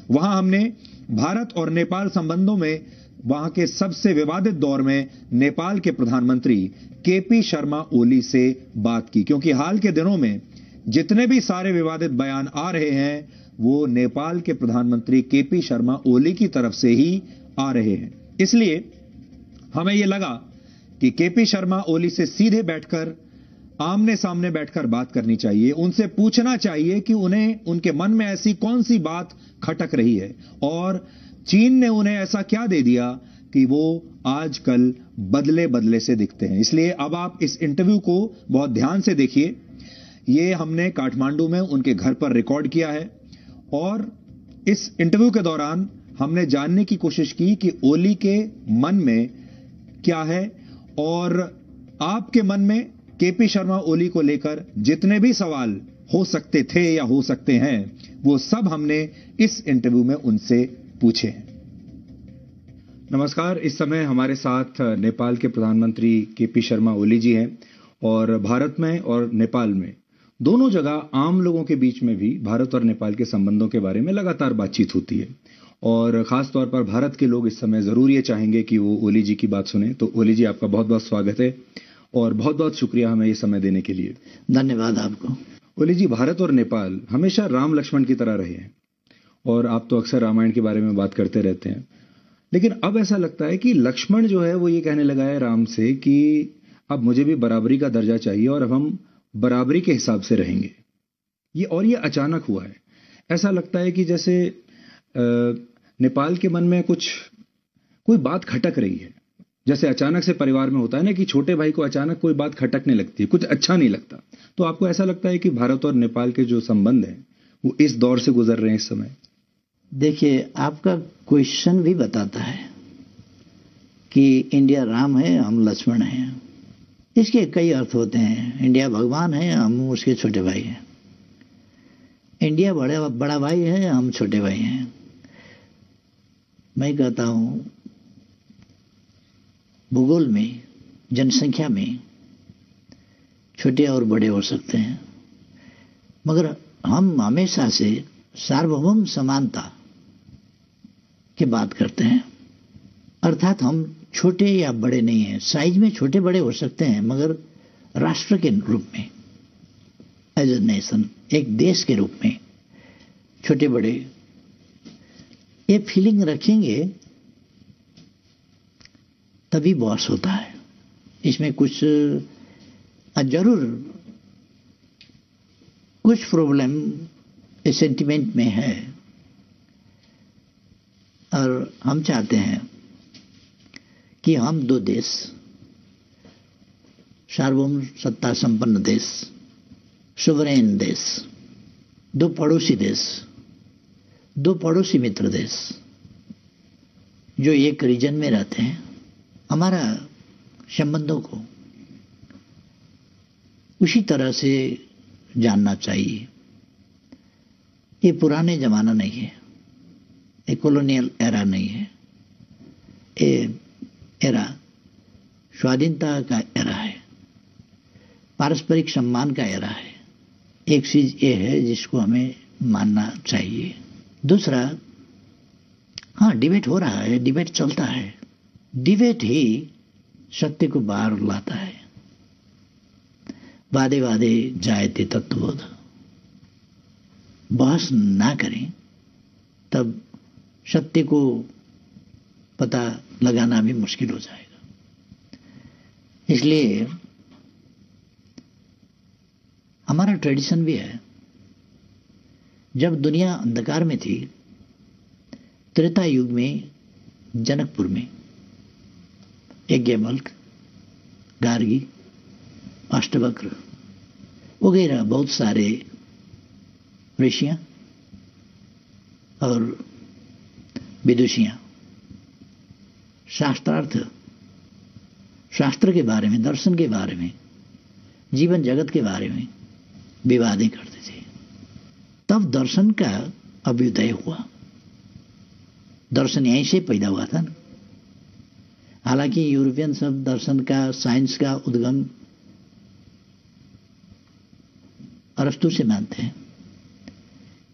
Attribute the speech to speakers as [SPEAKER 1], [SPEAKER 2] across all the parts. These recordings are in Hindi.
[SPEAKER 1] वहां हमने भारत और नेपाल संबंधों में वहां के सबसे विवादित दौर में नेपाल के प्रधानमंत्री केपी शर्मा ओली से बात की, क्योंकि हाल के दिनों में जितने भी सारे विवादित बयान आ रहे हैं वो नेपाल के प्रधानमंत्री केपी शर्मा ओली की तरफ से ही आ रहे हैं। इसलिए हमें यह लगा कि केपी शर्मा ओली से सीधे बैठकर आमने सामने बैठकर बात करनी चाहिए, उनसे पूछना चाहिए कि उन्हें उनके मन में ऐसी कौन सी बात खटक रही है और चीन ने उन्हें ऐसा क्या दे दिया कि वो आजकल बदले बदले से दिखते हैं। इसलिए अब आप इस इंटरव्यू को बहुत ध्यान से देखिए। ये हमने काठमांडू में उनके घर पर रिकॉर्ड किया है और इस इंटरव्यू के दौरान हमने जानने की कोशिश की कि ओली के मन में क्या है और आपके मन में केपी शर्मा ओली को लेकर जितने भी सवाल हो सकते थे या हो सकते हैं वो सब हमने इस इंटरव्यू में उनसे पूछे हैं। नमस्कार, इस समय हमारे साथ नेपाल के प्रधानमंत्री केपी शर्मा ओली जी हैं और भारत में और नेपाल में दोनों जगह आम लोगों के बीच में भी भारत और नेपाल के संबंधों के बारे में लगातार बातचीत होती है और खास तौर पर भारत के लोग इस समय जरूर ये चाहेंगे कि वो ओली जी की बात सुने। तो ओली जी, आपका बहुत बहुत स्वागत है और बहुत बहुत शुक्रिया हमें ये समय देने के लिए।
[SPEAKER 2] धन्यवाद आपको।
[SPEAKER 1] ओली जी, भारत और नेपाल हमेशा राम लक्ष्मण की तरह रहे हैं और आप तो अक्सर रामायण के बारे में बात करते रहते हैं, लेकिन अब ऐसा लगता है कि लक्ष्मण जो है वो ये कहने लगा है राम से कि अब मुझे भी बराबरी का दर्जा चाहिए और अब हम बराबरी के हिसाब से रहेंगे। ये अचानक हुआ है। ऐसा लगता है कि जैसे नेपाल के मन में कोई बात खटक रही है, जैसे अचानक से परिवार में होता है ना कि छोटे भाई को अचानक कोई बात खटकने लगती है, कुछ अच्छा नहीं लगता। तो आपको ऐसा लगता है कि भारत और नेपाल के जो संबंध हैं वो इस दौर से गुजर रहे हैं इस समय?
[SPEAKER 2] देखिए, आपका क्वेश्चन भी बताता है कि इंडिया राम है, हम लक्ष्मण हैं। इसके कई अर्थ होते हैं। इंडिया भगवान है, हम उसके छोटे भाई हैं। इंडिया बड़ा भाई है, हम छोटे भाई हैं। मैं कहता हूं भूगोल में, जनसंख्या में छोटे और बड़े हो सकते हैं, मगर हम हमेशा से सार्वभौम समानता की बात करते हैं। अर्थात हम छोटे या बड़े नहीं हैं। साइज में छोटे बड़े हो सकते हैं, मगर राष्ट्र के रूप में, एज ए नेशन, एक देश के रूप में छोटे बड़े, ये फीलिंग रखेंगे तभी बॉस होता है। इसमें कुछ जरूर कुछ प्रॉब्लम इस सेंटिमेंट में है और हम चाहते हैं कि हम दो देश, सार्वभौम सत्ता संपन्न देश, सोवरेन देश, दो पड़ोसी देश, दो पड़ोसी मित्र देश जो एक रीजन में रहते हैं, हमारा संबंधों को उसी तरह से जानना चाहिए। ये पुराने जमाना नहीं है, ये कॉलोनियल एरा नहीं है, ये एरा स्वाधीनता का एरा है, पारस्परिक सम्मान का एरा है। एक चीज ये है जिसको हमें मानना चाहिए। दूसरा, हाँ, डिबेट हो रहा है, डिबेट चलता है। डिबेट ही सत्य को बाहर लाता है। वादे वादे जायते तत्वबोध। बहस ना करें तब सत्य को पता लगाना भी मुश्किल हो जाएगा। इसलिए हमारा ट्रेडिशन भी है। जब दुनिया अंधकार में थी, त्रेता युग में जनकपुर में यज्ञवल्क्य, गार्गी, अष्टवक्र वगैरह बहुत सारे ऋषियां और विदुषियां शास्त्रार्थ, शास्त्र के बारे में, दर्शन के बारे में, जीवन जगत के बारे में विवादें करते थे। तब दर्शन का अभ्युदय हुआ। दर्शन यहीं से पैदा हुआ था ना। हालांकि यूरोपियन सब दर्शन का, साइंस का उद्गम अरस्तु से मानते हैं।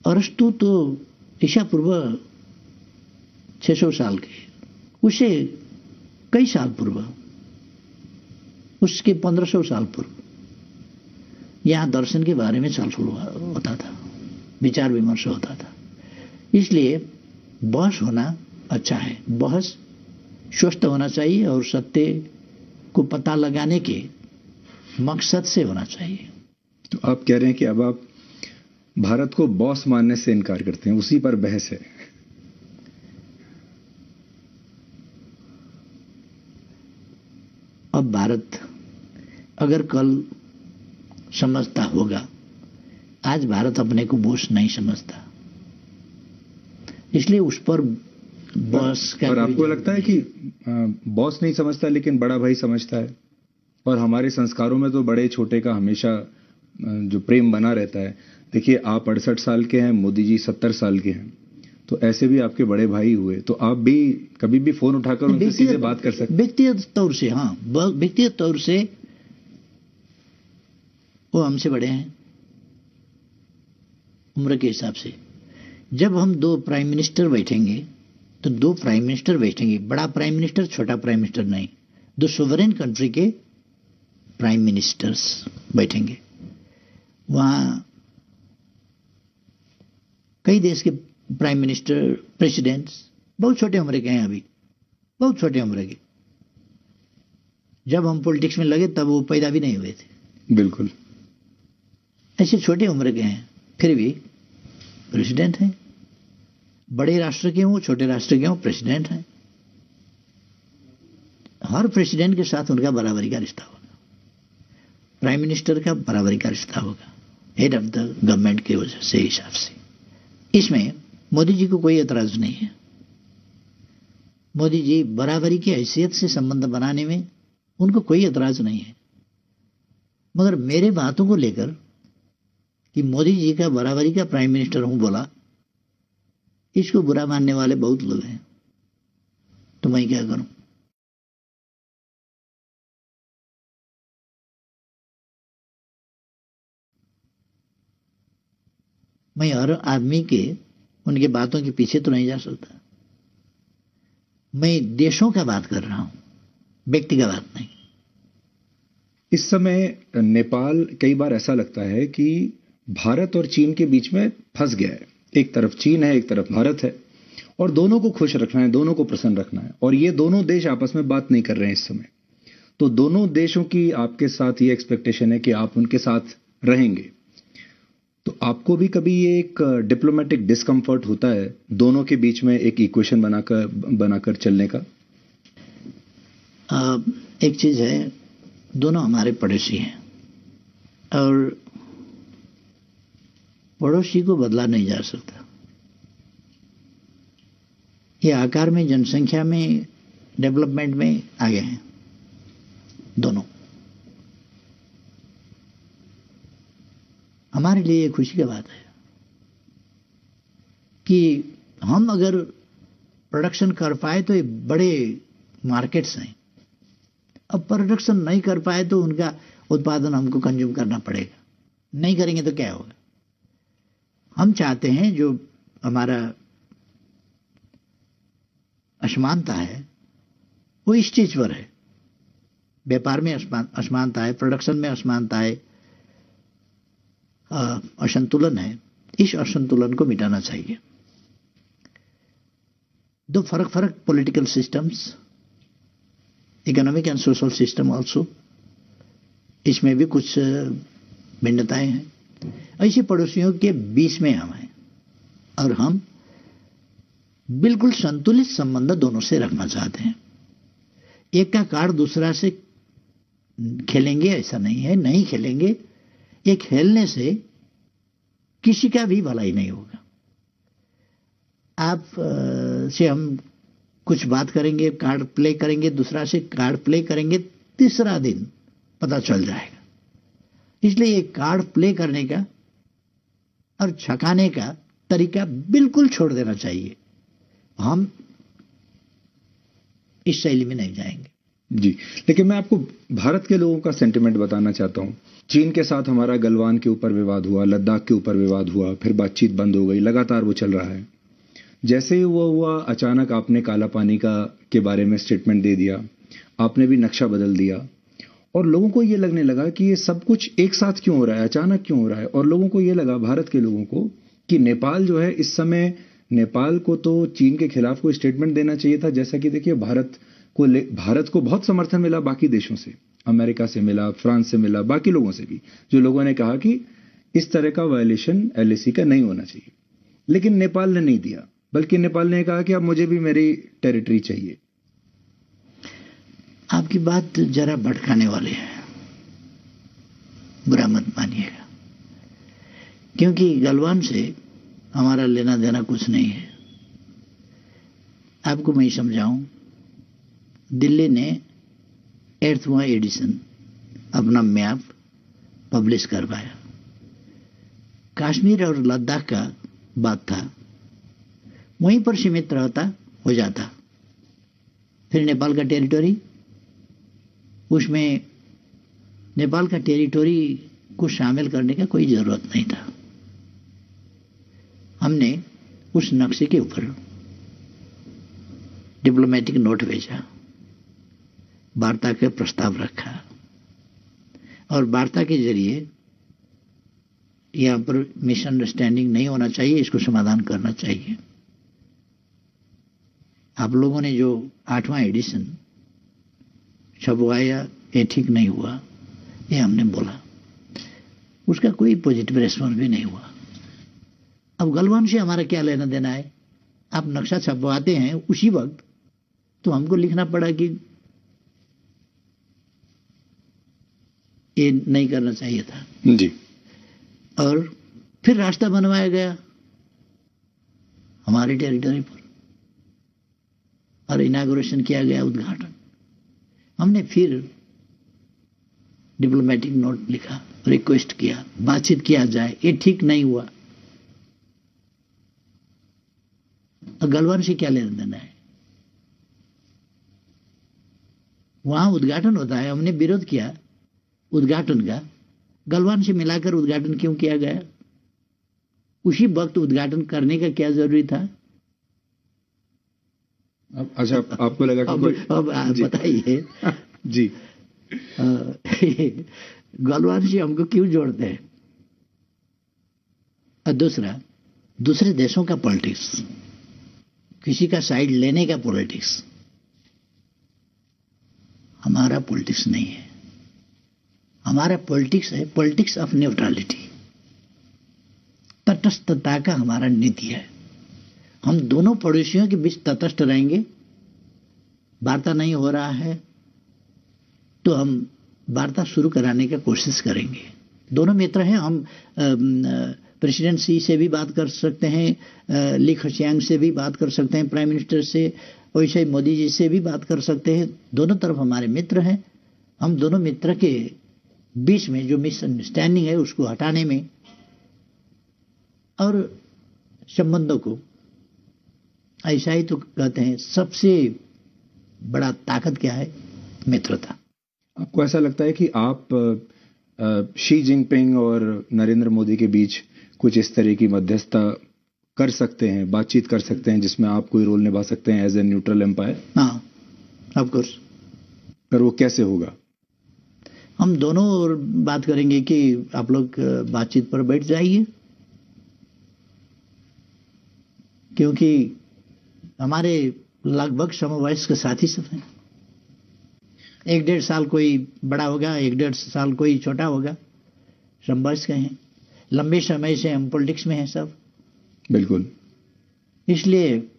[SPEAKER 2] अरस्तु तो ईसा पूर्व 600 साल के, उसे कई साल पूर्व, उसके 1500 साल पूर्व यहाँ दर्शन के बारे में चर्चा होता था, विचार विमर्श होता था। इसलिए बहस होना अच्छा है, बहस स्वस्थ होना चाहिए और सत्य को पता लगाने के मकसद से होना चाहिए।
[SPEAKER 3] तो आप कह रहे हैं कि अब आप भारत को बॉस मानने से इनकार करते हैं, उसी पर बहस है।
[SPEAKER 2] अब भारत अगर कल समझता होगा, आज भारत अपने को बॉस नहीं समझता, इसलिए उस पर बॉस का।
[SPEAKER 3] और आपको लगता है कि बॉस नहीं समझता लेकिन बड़ा भाई समझता है? और हमारे संस्कारों में तो बड़े छोटे का हमेशा जो प्रेम बना रहता है। देखिए, आप 68 साल के हैं, मोदी जी 70 साल के हैं, तो ऐसे भी आपके बड़े भाई हुए, तो आप भी कभी भी फोन उठाकर उनसे सीधे बात कर सकते हैं।
[SPEAKER 2] व्यक्तिगत तौर से, हाँ, व्यक्तिगत तौर से वो हमसे बड़े हैं उम्र के हिसाब से। जब हम दो प्राइम मिनिस्टर बैठेंगे तो दो प्राइम मिनिस्टर बैठेंगे, बड़ा प्राइम मिनिस्टर छोटा प्राइम मिनिस्टर नहीं, दो सोवरेन कंट्री के प्राइम मिनिस्टर्स बैठेंगे। वहां कई देश के प्राइम मिनिस्टर, प्रेसिडेंट्स बहुत छोटे उम्र के हैं, अभी बहुत छोटे उम्र के। जब हम पॉलिटिक्स में लगे तब वो पैदा भी नहीं हुए थे।
[SPEAKER 3] बिल्कुल
[SPEAKER 2] ऐसे छोटे उम्र के हैं, फिर भी प्रेसिडेंट हैं। बड़े राष्ट्र के हों, छोटे राष्ट्र के हों, प्रेसिडेंट हैं। हर प्रेसिडेंट के साथ उनका बराबरी का रिश्ता होगा, प्राइम मिनिस्टर का बराबरी का रिश्ता होगा, हेड ऑफ द गवर्नमेंट के वजह से, हिसाब से। इसमें मोदी जी को कोई एतराज नहीं है। मोदी जी बराबरी की हैसियत से संबंध बनाने में उनको कोई एतराज नहीं है। मगर मेरे बातों को लेकर कि मोदी जी का बराबरी का प्राइम मिनिस्टर हूं बोला, इसको बुरा मानने वाले बहुत लोग हैं, तो मैं क्या करूं? मैं हर आदमी के उनके बातों के पीछे तो नहीं जा सकता। मैं देशों का बात कर रहा हूं, व्यक्ति का बात नहीं।
[SPEAKER 3] इस समय नेपाल कई बार ऐसा लगता है कि भारत और चीन के बीच में फंस गया है। एक तरफ चीन है, एक तरफ भारत है, और दोनों को खुश रखना है, दोनों को प्रसन्न रखना है, और ये दोनों देश आपस में बात नहीं कर रहे हैं इस समय। तो दोनों देशों की आपके साथ ये एक्सपेक्टेशन है कि आप उनके साथ रहेंगे, तो आपको भी कभी ये एक डिप्लोमेटिक डिस्कम्फर्ट होता है दोनों के बीच में एक इक्वेशन बनाकर चलने का?
[SPEAKER 2] एक चीज है, दोनों हमारे पड़ोसी हैं और पड़ोसी को बदला नहीं जा सकता। ये आकार में, जनसंख्या में, डेवलपमेंट में आगे हैं दोनों। हमारे लिए ये खुशी की बात है कि हम अगर प्रोडक्शन कर पाए तो ये बड़े मार्केट्स हैं। अब प्रोडक्शन नहीं कर पाए तो उनका उत्पादन हमको कंज्यूम करना पड़ेगा। नहीं करेंगे तो क्या होगा? हम चाहते हैं जो हमारा असमानता है वो इस चीज पर है, व्यापार में असमानता है, प्रोडक्शन में असमानता है, असंतुलन है। इस असंतुलन को मिटाना चाहिए। दो फर्क फर्क political systems, economic and social system also, इसमें भी कुछ भिन्नताएं हैं। ऐसे पड़ोसियों के बीच में हम हैं और हम बिल्कुल संतुलित संबंध दोनों से रखना चाहते हैं। एक का कार्ड दूसरा से खेलेंगे ऐसा नहीं है, नहीं खेलेंगे। ये खेलने से किसी का भी भलाई नहीं होगा। आप से हम कुछ बात करेंगे, कार्ड प्ले करेंगे, दूसरा से कार्ड प्ले करेंगे, तीसरा दिन पता चल जाएगा। इसलिए ये कार्ड प्ले करने का और छकाने का तरीका बिल्कुल छोड़ देना चाहिए। हम इस शैली में नहीं जाएंगे।
[SPEAKER 3] जी, लेकिन मैं आपको भारत के लोगों का सेंटिमेंट बताना चाहता हूं। चीन के साथ हमारा गलवान के ऊपर विवाद हुआ, लद्दाख के ऊपर विवाद हुआ, फिर बातचीत बंद हो गई, लगातार वो चल रहा है। जैसे ही वो हुआ अचानक आपने काला पानी का के बारे में स्टेटमेंट दे दिया, आपने भी नक्शा बदल दिया और लोगों को ये लगने लगा कि ये सब कुछ एक साथ क्यों हो रहा है, अचानक क्यों हो रहा है। और लोगों को ये लगा, भारत के लोगों को, कि नेपाल जो है इस समय, नेपाल को तो चीन के खिलाफ कोई स्टेटमेंट देना चाहिए था। जैसा कि देखिए भारत को बहुत समर्थन मिला बाकी देशों से, अमेरिका से मिला, फ्रांस से मिला, बाकी लोगों से भी, जो लोगों ने कहा कि इस तरह का वायलेशन एलएसी का नहीं होना चाहिए। लेकिन नेपाल ने नहीं दिया, बल्कि नेपाल ने कहा कि अब मुझे भी मेरी टेरिटरी चाहिए।
[SPEAKER 2] आपकी बात जरा भटकाने वाली है, बुरा मत मानिएगा, क्योंकि गलवान से हमारा लेना देना कुछ नहीं है। आपको मैं समझाऊं, दिल्ली ने 8वां एडिशन अपना मैप पब्लिश करवाया। कश्मीर और लद्दाख का बात था, वहीं पर सीमित रहता हो जाता। फिर नेपाल का टेरिटोरी, उसमें नेपाल का टेरिटोरी को शामिल करने का कोई जरूरत नहीं था। हमने उस नक्शे के ऊपर डिप्लोमेटिक नोट भेजा, वार्ता के प्रस्ताव रखा और वार्ता के जरिए यहां पर मिसअंडरस्टैंडिंग नहीं होना चाहिए, इसको समाधान करना चाहिए। आप लोगों ने जो 8वां एडिशन छपवाया, ये ठीक नहीं हुआ, ये हमने बोला, उसका कोई पॉजिटिव रेस्पॉन्स भी नहीं हुआ। अब गलवान से हमारा क्या लेना देना है? आप नक्शा छपवाते हैं उसी वक्त तो हमको लिखना पड़ा कि ये नहीं करना चाहिए था
[SPEAKER 3] जी,
[SPEAKER 2] और फिर रास्ता बनवाया गया हमारे टेरिटरी पर और इनागुरेशन किया गया, उद्घाटन। हमने फिर डिप्लोमेटिक नोट लिखा, रिक्वेस्ट किया, बातचीत किया जाए, ये ठीक नहीं हुआ। और गलवान से क्या लेना देना है? वहां उद्घाटन होता है, हमने विरोध किया उद्घाटन का, गलवान से मिलाकर उद्घाटन क्यों किया गया? उसी वक्त उद्घाटन करने का क्या जरूरी था?
[SPEAKER 3] अच्छा, आपको लगा कि
[SPEAKER 2] अब बताइए
[SPEAKER 3] जी,
[SPEAKER 2] गलवान से हमको क्यों जोड़ते हैं? और दूसरा, दूसरे देशों का पॉलिटिक्स, किसी का साइड लेने का पॉलिटिक्स, हमारा पॉलिटिक्स नहीं है। हमारा पॉलिटिक्स है पॉलिटिक्स ऑफ न्यूट्रलिटी, तटस्थता का हमारा नीति है। हम दोनों पड़ोसियों के बीच तटस्थ रहेंगे। वार्ता नहीं हो रहा है तो हम वार्ता शुरू कराने की कोशिश करेंगे। दोनों मित्र हैं, हम प्रेसिडेंट शी से भी बात कर सकते हैं, ली खशियांग से भी बात कर सकते हैं, प्राइम मिनिस्टर से, वैसे ही मोदी जी से भी बात कर सकते हैं। दोनों तरफ हमारे मित्र हैं। हम दोनों मित्र के बीच में जो मिसअंडरस्टैंडिंग है उसको हटाने में और संबंधों को, ऐसा ही तो कहते हैं सबसे बड़ा ताकत क्या है? मित्रता।
[SPEAKER 3] आपको ऐसा लगता है कि आप शी जिनपिंग और नरेंद्र मोदी के बीच कुछ इस तरह की मध्यस्थता कर सकते हैं, बातचीत कर सकते हैं, जिसमें आप कोई रोल निभा सकते हैं एज ए न्यूट्रल एम्पायर?
[SPEAKER 2] हाँ, ऑफ कोर्स।
[SPEAKER 3] पर वो कैसे होगा?
[SPEAKER 2] हम दोनों और बात करेंगे कि आप लोग बातचीत पर बैठ जाइए, क्योंकि हमारे लगभग समवयस्क साथी सब हैं। 1-1.5 साल कोई बड़ा होगा, 1-1.5 साल कोई छोटा होगा, समवयस्क हैं। लंबे समय से हम पॉलिटिक्स में हैं सब।
[SPEAKER 3] बिल्कुल।
[SPEAKER 2] इसलिए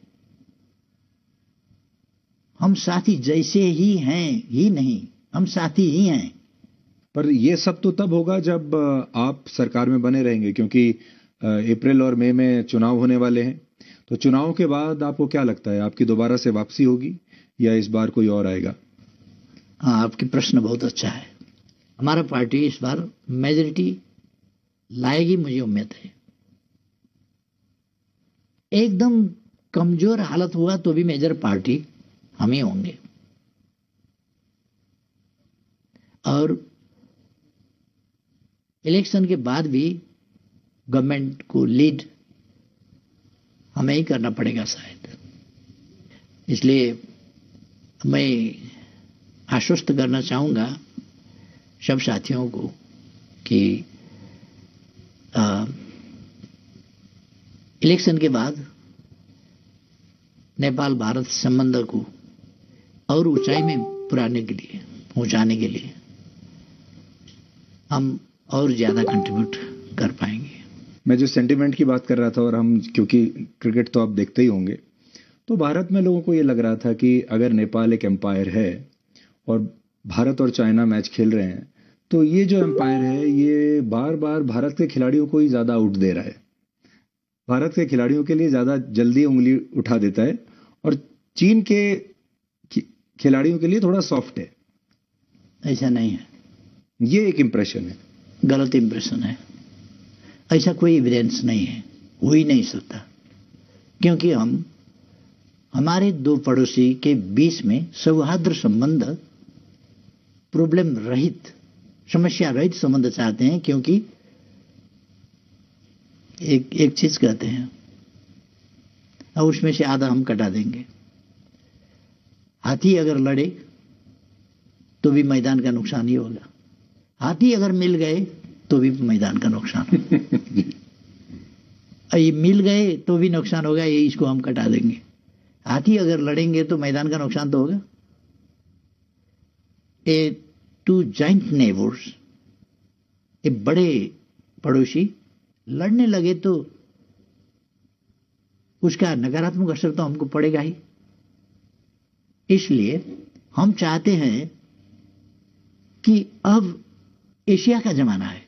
[SPEAKER 2] हम साथी जैसे ही हैं ही नहीं, हम साथी ही हैं।
[SPEAKER 3] पर ये सब तो तब होगा जब आप सरकार में बने रहेंगे, क्योंकि अप्रैल और मई में चुनाव होने वाले हैं। तो चुनाव के बाद आपको क्या लगता है, आपकी दोबारा से वापसी होगी या इस बार कोई और आएगा?
[SPEAKER 2] हाँ, आपकी प्रश्न बहुत अच्छा है। हमारा पार्टी इस बार मेजॉरिटी लाएगी, मुझे उम्मीद है। एकदम कमजोर हालत हुआ तो भी मेजर पार्टी हम ही होंगे। और इलेक्शन के बाद भी गवर्नमेंट को लीड हमें ही करना पड़ेगा शायद। इसलिए मैं आश्वस्त करना चाहूँगा सब साथियों को कि इलेक्शन के बाद नेपाल भारत संबंध को और ऊंचाई में पहुंचाने के लिए हम और ज्यादा कंट्रीब्यूट कर पाएंगे।
[SPEAKER 3] मैं जो सेंटिमेंट की बात कर रहा था, और हम क्योंकि क्रिकेट तो आप देखते ही होंगे, तो भारत में लोगों को ये लग रहा था कि अगर नेपाल एक एम्पायर है और भारत और चाइना मैच खेल रहे हैं, तो ये जो एम्पायर है ये बार बार भारत के खिलाड़ियों को ही ज्यादा आउट दे रहा है, भारत के खिलाड़ियों के लिए ज्यादा जल्दी उंगली उठा देता है, और चीन के खिलाड़ियों के लिए थोड़ा सॉफ्ट है।
[SPEAKER 2] ऐसा नहीं है,
[SPEAKER 3] ये एक इंप्रेशन है,
[SPEAKER 2] गलत इंप्रेशन है। ऐसा कोई एविडेंस नहीं है, हो ही नहीं सकता, क्योंकि हमारे दो पड़ोसी के बीच में सौहार्द संबंध, प्रॉब्लम रहित, समस्या रहित संबंध चाहते हैं। क्योंकि एक चीज कहते हैं और उसमें से आधा हम कटा देंगे। हाथी अगर लड़े तो भी मैदान का नुकसान ही होगा, हाथी अगर मिल गए तो भी मैदान का नुकसान ये मिल गए तो भी नुकसान होगा, ये इसको हम कटा देंगे। हाथी अगर लड़ेंगे तो मैदान का नुकसान तो होगा। ए टू जॉइंट नेबर्स, ये बड़े पड़ोसी लड़ने लगे तो उसका नकारात्मक असर तो हमको पड़ेगा ही। इसलिए हम चाहते हैं कि अब एशिया का जमाना है,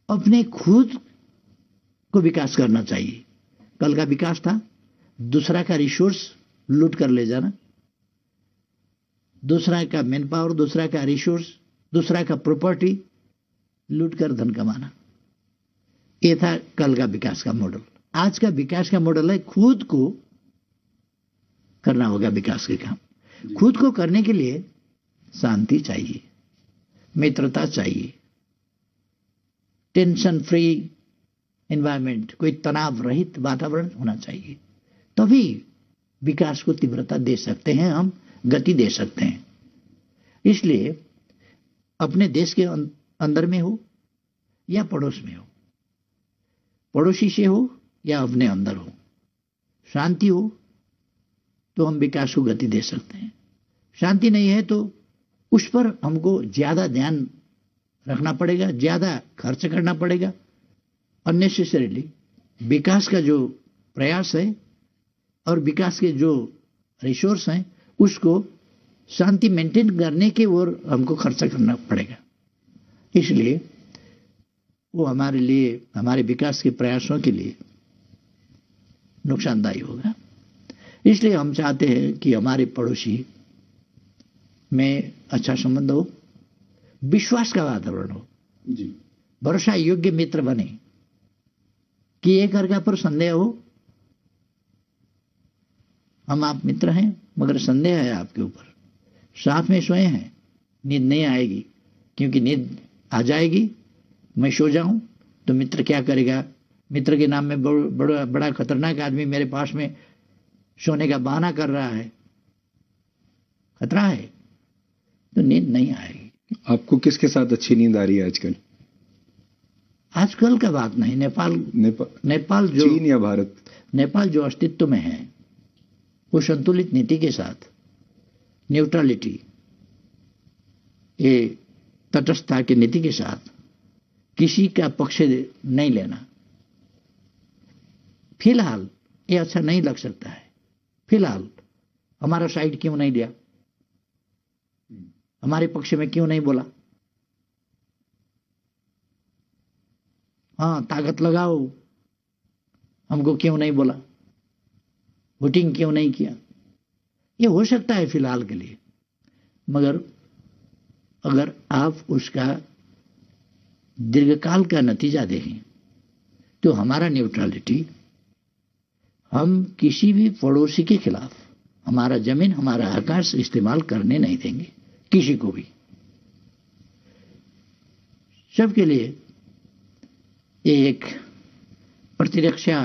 [SPEAKER 2] अपने खुद को विकास करना चाहिए। कल का विकास था दूसरा का रिसोर्स लूट कर ले जाना, दूसरा का मैन पावर, दूसरा का रिसोर्स, दूसरा का प्रॉपर्टी लूट कर धन कमाना। ये था कल का विकास का मॉडल। आज का विकास का मॉडल है खुद को करना होगा विकास के काम। खुद को करने के लिए शांति चाहिए, मित्रता चाहिए, टेंशन फ्री एनवायरनमेंट, कोई तनाव रहित वातावरण होना चाहिए। तभी विकास को तीव्रता दे सकते हैं, हम गति दे सकते हैं। इसलिए अपने देश के अंदर में हो या पड़ोस में हो, पड़ोसी से हो या अपने अंदर हो, शांति हो तो हम विकास को गति दे सकते हैं। शांति नहीं है तो उस पर हमको ज्यादा ध्यान रखना पड़ेगा, ज्यादा खर्च करना पड़ेगा। अननेसेसरीली विकास का जो प्रयास है और विकास के जो रिसोर्स हैं उसको शांति मेंटेन करने के ओर हमको खर्चा करना पड़ेगा। इसलिए वो हमारे लिए, हमारे विकास के प्रयासों के लिए नुकसानदायी होगा। इसलिए हम चाहते हैं कि हमारे पड़ोसी में अच्छा संबंध हो, विश्वास का वातावरण हो, भरोसा योग्य मित्र बने, कि एक अर्का पर संदेह हो, हम आप मित्र हैं मगर संदेह है आपके ऊपर, साथ में सोए हैं, नींद नहीं आएगी, क्योंकि नींद आ जाएगी मैं सो जाऊं तो मित्र क्या करेगा, मित्र के नाम में बड़ा खतरनाक आदमी मेरे पास में सोने का बहाना कर रहा है, खतरा है, तो नींद नहीं आएगी।
[SPEAKER 3] आपको किसके साथ अच्छी नींद आ रही है आजकल?
[SPEAKER 2] आजकल का बात नहीं, नेपाल जो,
[SPEAKER 3] चीन या भारत?
[SPEAKER 2] नेपाल जो अस्तित्व में है वो संतुलित नीति के साथ, न्यूट्रलिटी, ये तटस्थता की नीति के साथ किसी का पक्ष नहीं लेना। फिलहाल ये अच्छा नहीं लग सकता है, फिलहाल हमारा साइड क्यों नहीं लिया, हमारे पक्ष में क्यों नहीं बोला, हाँ ताकत लगाओ, हमको क्यों नहीं बोला, वोटिंग क्यों नहीं किया। ये हो सकता है फिलहाल के लिए, मगर अगर आप उसका दीर्घकाल का नतीजा देखें तो हमारा न्यूट्रलिटी, हम किसी भी पड़ोसी के खिलाफ हमारा जमीन, हमारा आकाश इस्तेमाल करने नहीं देंगे किसी को भी। सबके लिए ये एक प्रतिरक्षा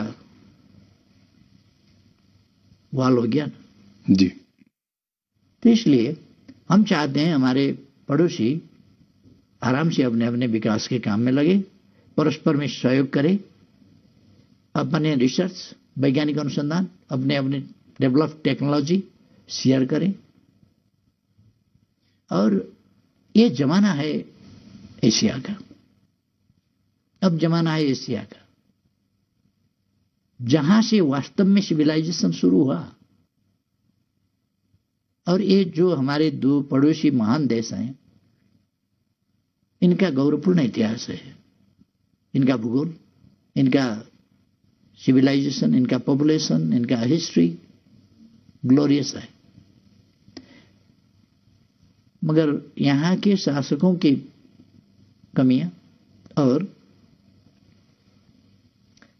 [SPEAKER 2] वाल हो गया ना।
[SPEAKER 3] जी।
[SPEAKER 2] तो इसलिए हम चाहते हैं हमारे पड़ोसी आराम से अपने अपने विकास के काम में लगे, परस्पर में सहयोग करें, अपने रिसर्च, वैज्ञानिक अनुसंधान, अपने अपने डेवलप टेक्नोलॉजी शेयर करें। और ये जमाना है एशिया का, अब जमाना है एशिया का, जहां से वास्तव में सिविलाइजेशन शुरू हुआ। और ये जो हमारे दो पड़ोसी महान देश हैं, इनका गौरवपूर्ण इतिहास है, इनका भूगोल, इनका सिविलाइजेशन, इनका पॉपुलेशन, इनका हिस्ट्री ग्लोरियस है। मगर यहां के शासकों की कमियां और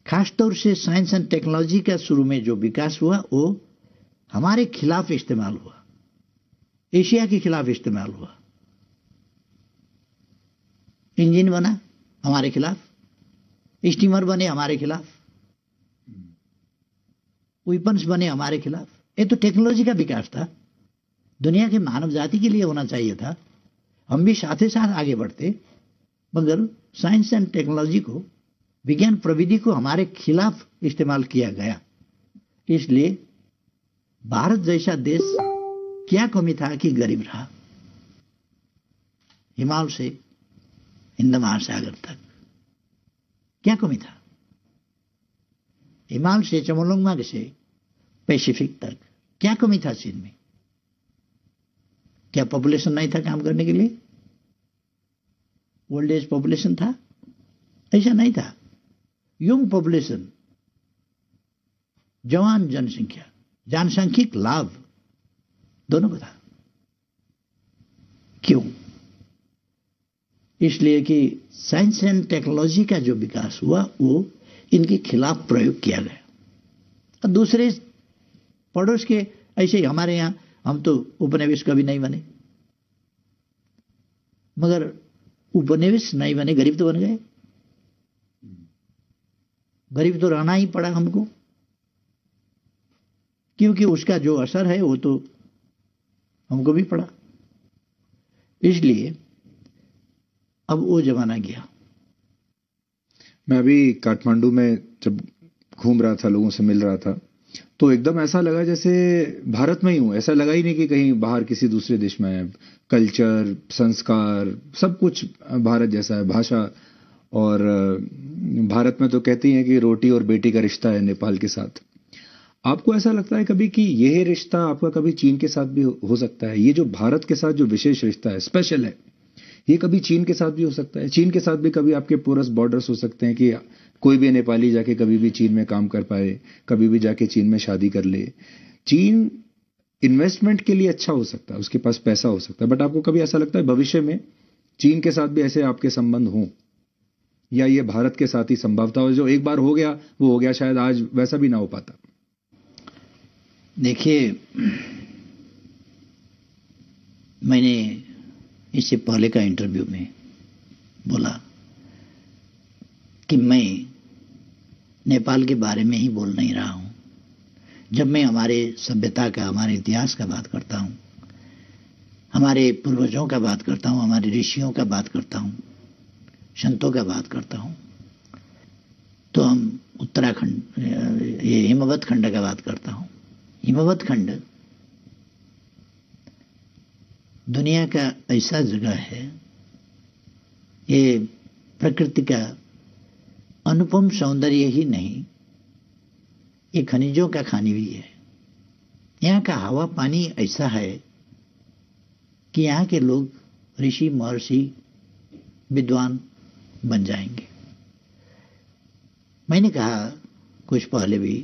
[SPEAKER 2] खासतौर से साइंस एंड टेक्नोलॉजी का शुरू में जो विकास हुआ वो हमारे खिलाफ इस्तेमाल हुआ, एशिया के खिलाफ इस्तेमाल हुआ। इंजन बना हमारे खिलाफ, स्टीमर बने हमारे खिलाफ, वेपन्स बने हमारे खिलाफ। ये तो टेक्नोलॉजी का विकास था, दुनिया के मानव जाति के लिए होना चाहिए था। हम भी साथ ही साथ आगे बढ़ते, मगर साइंस एंड टेक्नोलॉजी को, विज्ञान प्रविधि को हमारे खिलाफ इस्तेमाल किया गया। इसलिए भारत जैसा देश क्या कमी था कि गरीब रहा, हिमालय से हिंद महासागर तक क्या कमी था, हिमालय से चमोलंगमा से पैसिफिक तक क्या कमी था चीन में? क्या पॉपुलेशन नहीं था काम करने के लिए? ओल्ड एज पॉपुलेशन था? ऐसा नहीं था। यंग पॉपुलेशन, जवान जनसंख्या, जनसांख्यिक लाभ दोनों को था। क्यों? इसलिए कि साइंस एंड टेक्नोलॉजी का जो विकास हुआ वो इनके खिलाफ प्रयोग किया गया। और दूसरे पड़ोस के ऐसे ही हमारे यहां हम तो उपनिवेश कभी नहीं बने, मगर उपनिवेश नहीं बने, गरीब तो बन गए। गरीब तो रहना ही पड़ा हमको, क्योंकि उसका जो असर है वो तो हमको भी पड़ा। इसलिए अब वो जमाना गया।
[SPEAKER 3] मैं अभी काठमांडू में जब घूम रहा था, लोगों से मिल रहा था, तो एकदम ऐसा लगा जैसे भारत में ही हूं। ऐसा लगा ही नहीं कि कहीं बाहर किसी दूसरे देश में है। कल्चर, संस्कार, सब कुछ भारत जैसा है। भाषा, और भारत में तो कहती हैं कि रोटी और बेटी का रिश्ता है नेपाल के साथ। आपको ऐसा लगता है कभी कि यह रिश्ता आपका कभी चीन के साथ भी हो सकता है? ये जो भारत के साथ जो विशेष रिश्ता है, स्पेशल है, ये कभी चीन के साथ भी हो सकता है? चीन के साथ भी कभी आपके पोरस बॉर्डर्स हो सकते हैं कि कोई भी नेपाली जाके कभी भी चीन में काम कर पाए, कभी भी जाके चीन में शादी कर ले। चीन इन्वेस्टमेंट के लिए अच्छा हो सकता है, उसके पास पैसा हो सकता है, बट आपको कभी ऐसा लगता है भविष्य में चीन के साथ भी ऐसे आपके संबंध हों, या ये भारत के साथ ही संभवता हो? जो एक बार हो गया वो हो गया, शायद आज वैसा भी ना हो पाता।
[SPEAKER 2] देखिए, मैंने इससे पहले का इंटरव्यू में बोला कि मैं नेपाल के बारे में ही बोल नहीं रहा हूं। जब मैं हमारे सभ्यता का, हमारे इतिहास का बात करता हूं, हमारे पूर्वजों का बात करता हूं, हमारे ऋषियों का बात करता हूं, संतों का बात करता हूं, तो हम उत्तराखंड, ये हिमवत खंड का बात करता हूं। हिमवत खंड दुनिया का ऐसा जगह है, ये प्रकृति का अनुपम सौंदर्य ही नहीं, ये खनिजों का खानी भी है। यहाँ का हवा पानी ऐसा है कि यहाँ के लोग ऋषि महर्षि विद्वान बन जाएंगे। मैंने कहा कुछ पहले भी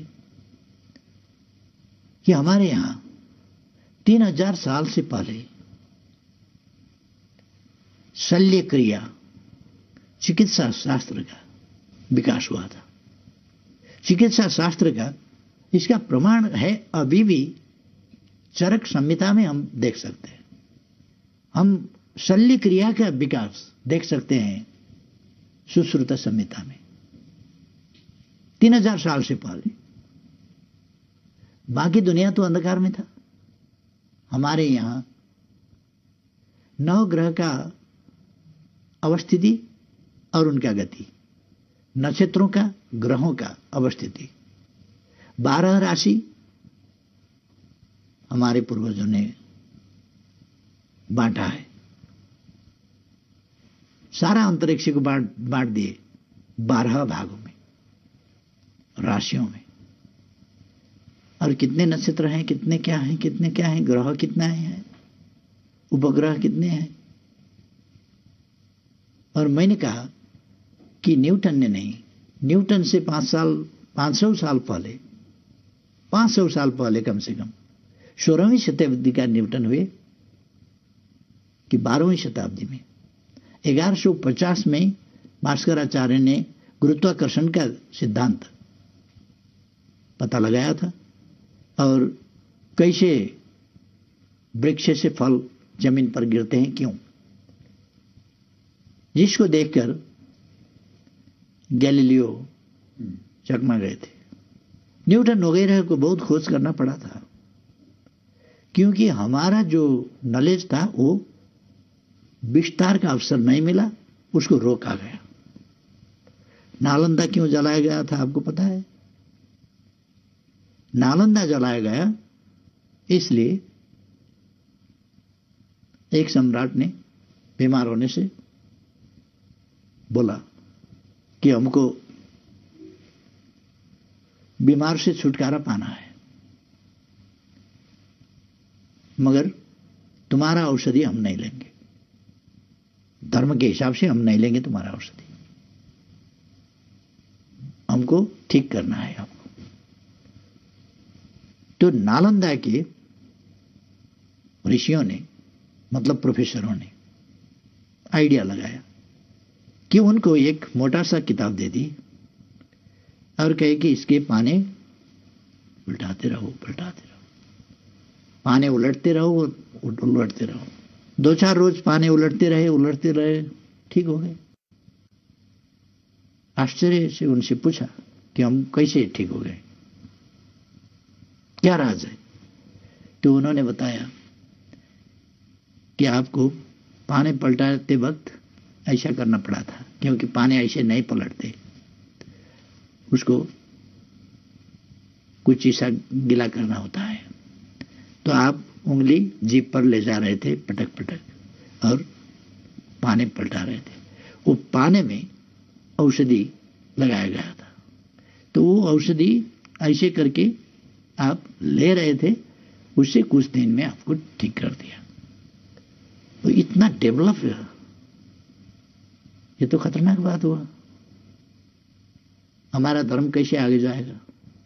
[SPEAKER 2] कि हमारे यहाँ 3000 साल से पहले शल्य क्रिया, चिकित्सा शास्त्र का विकास हुआ था। चिकित्सा शास्त्र का इसका प्रमाण है अभी भी चरक संहिता में हम देख सकते हैं। हम शल्य क्रिया का विकास देख सकते हैं सुश्रुत संहिता में 3000 साल से पहले। बाकी दुनिया तो अंधकार में था। हमारे यहां नवग्रह का अवस्थिति और उनका गति, नक्षत्रों का, ग्रहों का अवस्थिति, 12 राशि हमारे पूर्वजों ने बांटा है। सारा अंतरिक्ष को बांट दिए 12 भागों में, राशियों में। और कितने नक्षत्र हैं, कितने क्या हैं, ग्रह कितना है, उपग्रह कितने हैं। और मैंने कहा कि न्यूटन ने नहीं, न्यूटन से 500 साल पहले कम से कम 16वीं शताब्दी का न्यूटन हुए कि 12वीं शताब्दी में 1150 में भास्कराचार्य ने गुरुत्वाकर्षण का सिद्धांत पता लगाया था और कैसे वृक्ष से फल जमीन पर गिरते हैं, क्यों, जिसको देखकर गैलीलियो चकमा गए थे। न्यूटन वगैरह को बहुत खोज करना पड़ा था, क्योंकि हमारा जो नॉलेज था वो विस्तार का अवसर नहीं मिला, उसको रोका गया। नालंदा क्यों जलाया गया था आपको पता है? नालंदा जलाया गया इसलिए एक सम्राट ने बीमार होने से बोला कि हमको बीमार से छुटकारा पाना है, मगर तुम्हारा औषधि हम नहीं लेंगे, धर्म के हिसाब से हम नहीं लेंगे तुम्हारा औषधि, हमको ठीक करना है आपको। तो नालंदा के ऋषियों ने, मतलब प्रोफेसरों ने आइडिया लगाया कि उनको एक मोटा सा किताब दे दी और कहे कि इसके पाने उल्टाते रहो, पाने उलटते रहो, उलटते रहो। 2-4 रोज पाने उलटते रहे, ठीक हो गए। आश्चर्य से उनसे पूछा कि हम कैसे ठीक हो गए, क्या राज है? तो उन्होंने बताया कि आपको पाने पलटाते वक्त ऐसा करना पड़ा था, क्योंकि पाने ऐसे नहीं पलटते, उसको कुछ ऐसा गिला करना होता है। तो आप उंगली जीभ पर ले जा रहे थे पटक और पाने पलटा रहे थे। वो पाने में औषधि लगाया गया था, तो वो औषधि ऐसे करके आप ले रहे थे, उससे कुछ दिन में आपको ठीक कर दिया। तो इतना डेवलप है, ये तो खतरनाक बात हुआ। हमारा धर्म कैसे आगे जाएगा?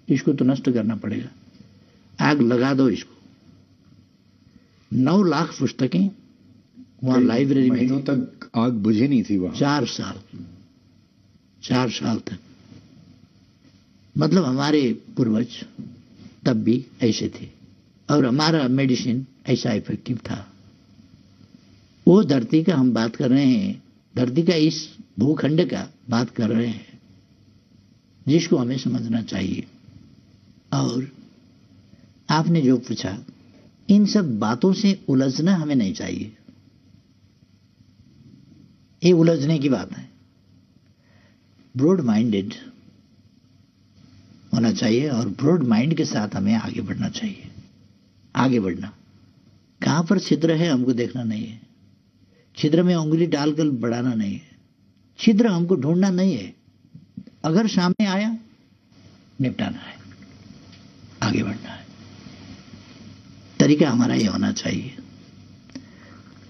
[SPEAKER 2] इसको तो नष्ट करना पड़ेगा, आग लगा दो इसको। 9 लाख पुस्तकें वहां लाइब्रेरी में
[SPEAKER 3] महीनों तक आग बुझे नहीं थी वहां।
[SPEAKER 2] 4 साल तक। मतलब हमारे पूर्वज तब भी ऐसे थे और हमारा मेडिसिन ऐसा इफेक्टिव था। वो धरती का हम बात कर रहे हैं, धरती का इस भूखंड का बात कर रहे हैं, जिसको हमें समझना चाहिए। और आपने जो पूछा, इन सब बातों से उलझना हमें नहीं चाहिए, ये उलझने की बात है। ब्रॉड माइंडेड होना चाहिए और ब्रॉड माइंड के साथ हमें आगे बढ़ना चाहिए। आगे बढ़ना, कहां पर छिद्र है हमको देखना नहीं है, छिद्र में उंगली डालकर बढ़ाना नहीं है, छिद्र हमको ढूंढना नहीं है, अगर सामने आया निपटाना है, आगे बढ़ना है। तरीका हमारा ये होना चाहिए।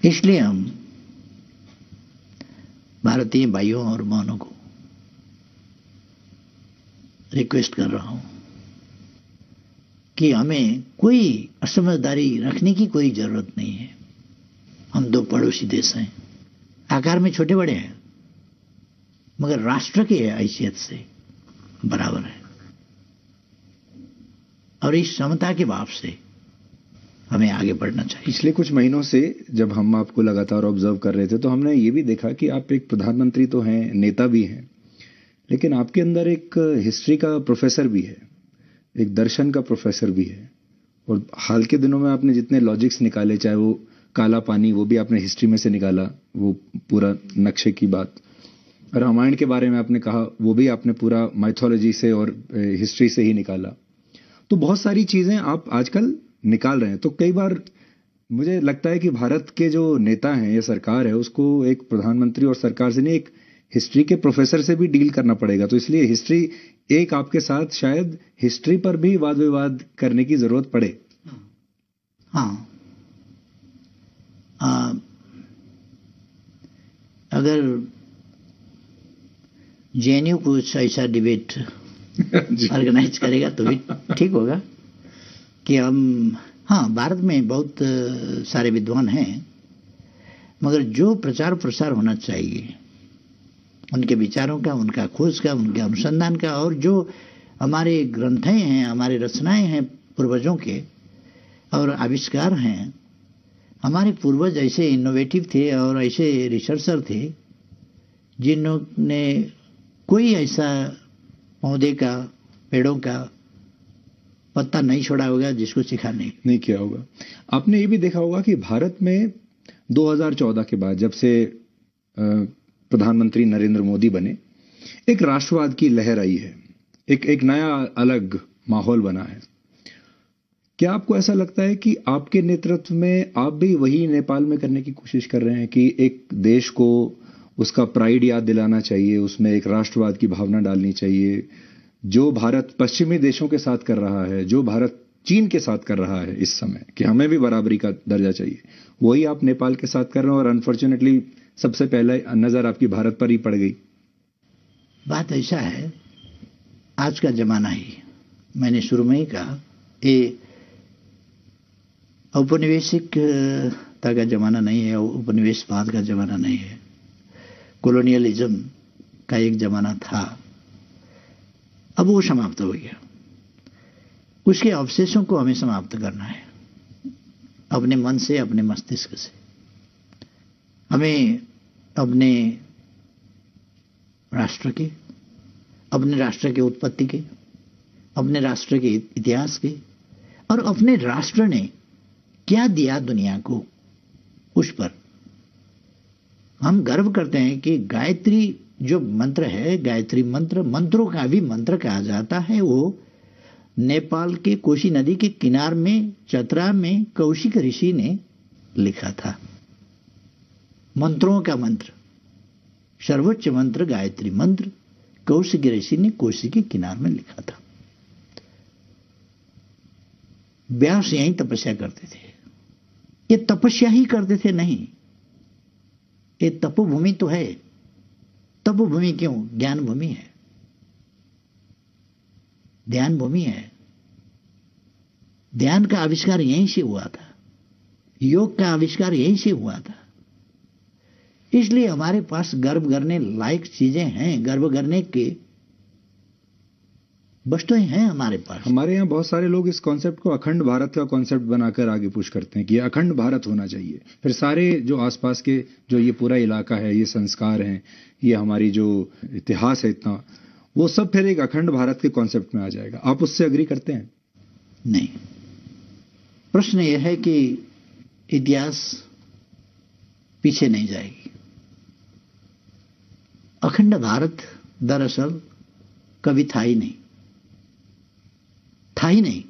[SPEAKER 2] इसलिए हम भारतीय भाइयों और बहनों को रिक्वेस्ट कर रहा हूं कि हमें कोई असमझदारी रखने की कोई जरूरत नहीं है। हम 2 पड़ोसी देश हैं, आकार में छोटे बड़े हैं, मगर राष्ट्र की हैसियत से बराबर है। और इस समता के भाव से हमें आगे बढ़ना चाहिए।
[SPEAKER 3] पिछले कुछ महीनों से जब हम आपको लगातार ऑब्जर्व कर रहे थे, तो हमने ये भी देखा कि आप एक प्रधानमंत्री तो हैं, नेता भी हैं, लेकिन आपके अंदर एक हिस्ट्री का प्रोफेसर भी है। एक दर्शन का प्रोफेसर भी है, और हाल के दिनों में आपने जितने लॉजिक्स निकाले, चाहे वो काला पानी, वो भी आपने हिस्ट्री में से निकाला, वो पूरा नक्शे की बात, रामायण के बारे में आपने कहा, वो भी आपने पूरा माइथोलॉजी से और हिस्ट्री से ही निकाला। तो बहुत सारी चीजें आप आजकल निकाल रहे हैं। तो कई बार मुझे लगता है कि भारत के जो नेता हैं या सरकार है, उसको एक प्रधानमंत्री और सरकार से नहीं, एक हिस्ट्री के प्रोफेसर से भी डील करना पड़ेगा। तो इसलिए हिस्ट्री, एक आपके साथ शायद हिस्ट्री पर भी वाद विवाद करने की जरूरत पड़े।
[SPEAKER 2] हाँ, अगर जेएनयू कुछ ऐसा डिबेट ऑर्गेनाइज करेगा तो भी ठीक होगा कि हम, हाँ, भारत में बहुत सारे विद्वान हैं, मगर जो प्रचार प्रसार होना चाहिए उनके विचारों का, उनका खोज का, उनके अनुसंधान का, और जो हमारे ग्रंथें हैं, हमारे रचनाएं हैं पूर्वजों के और आविष्कार हैं, हमारे पूर्वज ऐसे इनोवेटिव थे और ऐसे रिसर्चर थे जिन्होंने कोई ऐसा पौधे का, पेड़ों का पत्ता नहीं छोड़ा होगा जिसको सिखा नहीं
[SPEAKER 3] किया होगा। आपने ये भी देखा होगा कि भारत में 2014 के बाद, जब से प्रधानमंत्री नरेंद्र मोदी बने, एक राष्ट्रवाद की लहर आई है, एक नया अलग माहौल बना है। क्या आपको ऐसा लगता है कि आपके नेतृत्व में आप भी वही नेपाल में करने की कोशिश कर रहे हैं कि एक देश को उसका प्राइड याद दिलाना चाहिए, उसमें एक राष्ट्रवाद की भावना डालनी चाहिए, जो भारत पश्चिमी देशों के साथ कर रहा है, जो भारत चीन के साथ कर रहा है इस समय, कि हमें भी बराबरी का दर्जा चाहिए, वही आप नेपाल के साथ कर रहे हैं, और अनफॉर्चुनेटली सबसे पहले नजर आपकी भारत पर ही पड़ गई।
[SPEAKER 2] बात ऐसा है, आज का जमाना ही, मैंने शुरू में ही कहा, ये औपनिवेशिकता का जमाना नहीं है, उपनिवेशवाद का जमाना नहीं है, कॉलोनियलिज्म का एक जमाना था, अब वो समाप्त हो गया। उसके अवशेषों को हमें समाप्त करना है, अपने मन से, अपने मस्तिष्क से। हमें अपने राष्ट्र के, अपने राष्ट्र के उत्पत्ति के, अपने राष्ट्र के इतिहास के, और अपने राष्ट्र ने क्या दिया दुनिया को, उस पर हम गर्व करते हैं कि गायत्री जो मंत्र है, गायत्री मंत्र, मंत्रों का भी मंत्र कहा जाता है, वो नेपाल के कोशी नदी के किनार में, चतरा में कौशिक ऋषि ने लिखा था। मंत्रों का मंत्र, सर्वोच्च मंत्र गायत्री मंत्र कौशिक ऋषि ने कोशी के किनार में लिखा था। व्यास यहीं तपस्या करते थे। ये तपस्या ही करते थे नहीं, ये तपोभूमि तो है। तपोभूमि क्यों? ज्ञान भूमि है, ध्यान भूमि है। ध्यान का आविष्कार यहीं से हुआ था, योग का आविष्कार यहीं से हुआ था। इसलिए हमारे पास गर्व करने लायक चीजें हैं, गर्व करने के वस्तुएं हैं हमारे पास।
[SPEAKER 3] हमारे यहाँ बहुत सारे लोग इस कॉन्सेप्ट को अखंड भारत का कॉन्सेप्ट बनाकर आगे पुश करते हैं कि अखंड भारत होना चाहिए। फिर सारे जो आसपास के जो ये पूरा इलाका है, ये संस्कार हैं, ये हमारी जो इतिहास है इतना, वो सब फिर एक अखंड भारत के कॉन्सेप्ट में आ जाएगा। आप उससे एग्री करते हैं?
[SPEAKER 2] नहीं। प्रश्न यह है कि इतिहास पीछे नहीं जाएगी। अखंड भारत दरअसल कभी था ही नहीं, था ही नहीं।